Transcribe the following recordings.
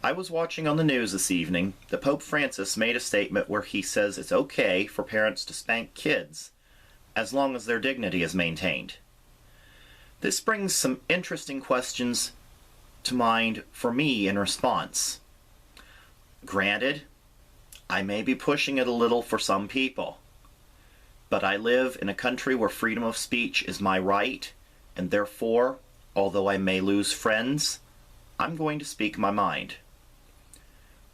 I was watching on the news this evening that Pope Francis made a statement where he says it's okay for parents to spank kids as long as their dignity is maintained. This brings some interesting questions to mind for me in response. Granted, I may be pushing it a little for some people, but I live in a country where freedom of speech is my right, and therefore, although I may lose friends, I'm going to speak my mind.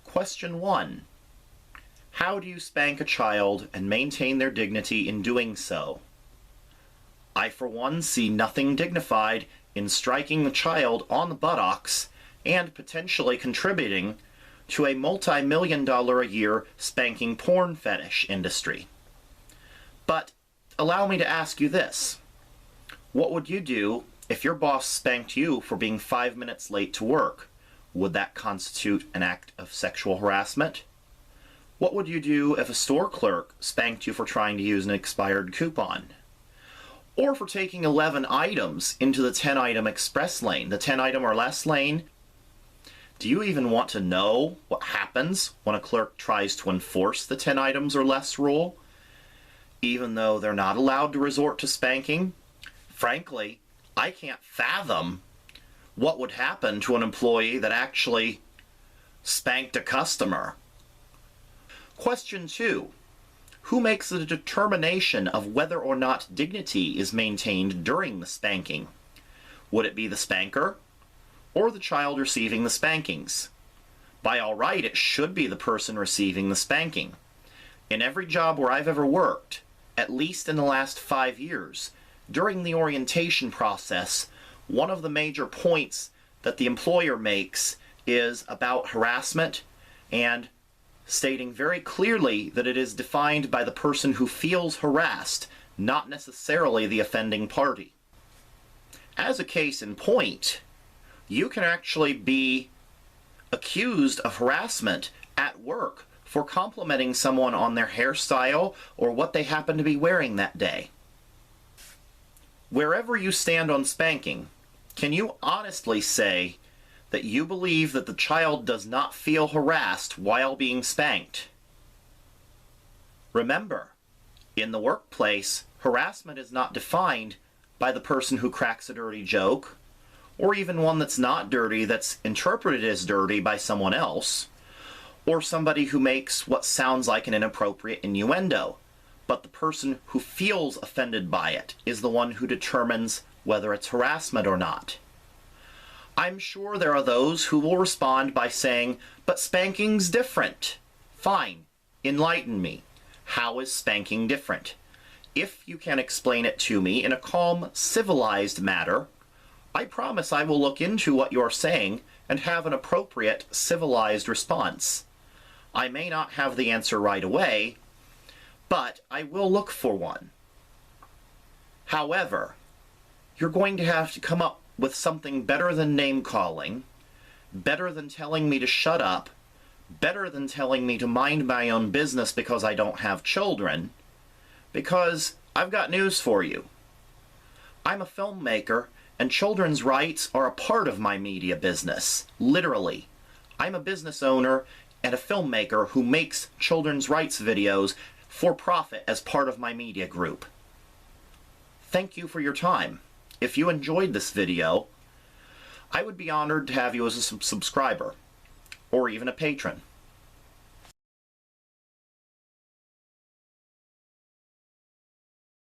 Question 1. How do you spank a child and maintain their dignity in doing so? I, for one, see nothing dignified in striking the child on the buttocks and potentially contributing to a multi-million-dollar a year spanking porn fetish industry. But allow me to ask you this. What would you do if your boss spanked you for being 5 minutes late to work? Would that constitute an act of sexual harassment? What would you do if a store clerk spanked you for trying to use an expired coupon? Or for taking 11 items into the 10-item express lane, the 10-item or less lane? Do you even want to know what happens when a clerk tries to enforce the 10 items or less rule, even though they're not allowed to resort to spanking? Frankly, I can't fathom what would happen to an employee that actually spanked a customer. Question 2. Who makes the determination of whether or not dignity is maintained during the spanking? Would it be the spanker or the child receiving the spankings? By all right, it should be the person receiving the spanking. In every job where I've ever worked, at least in the last 5 years, during the orientation process, one of the major points that the employer makes is about harassment and stating very clearly that it is defined by the person who feels harassed, not necessarily the offending party. As a case in point, you can actually be accused of harassment at work for complimenting someone on their hairstyle or what they happen to be wearing that day. Wherever you stand on spanking, can you honestly say that you believe that the child does not feel harassed while being spanked? Remember, in the workplace, harassment is not defined by the person who cracks a dirty joke, or even one that's not dirty that's interpreted as dirty by someone else, or somebody who makes what sounds like an inappropriate innuendo. But the person who feels offended by it is the one who determines whether it's harassment or not. I'm sure there are those who will respond by saying, but spanking's different. Fine, enlighten me. How is spanking different? If you can explain it to me in a calm, civilized manner, I promise I will look into what you're saying and have an appropriate, civilized response. I may not have the answer right away, but I will look for one. However, you're going to have to come up with something better than name-calling, better than telling me to shut up, better than telling me to mind my own business because I don't have children, because I've got news for you. I'm a filmmaker, and children's rights are a part of my media business, literally. I'm a business owner and a filmmaker who makes children's rights videos for profit as part of my media group. Thank you for your time. If you enjoyed this video, I would be honored to have you as a subscriber, or even a patron.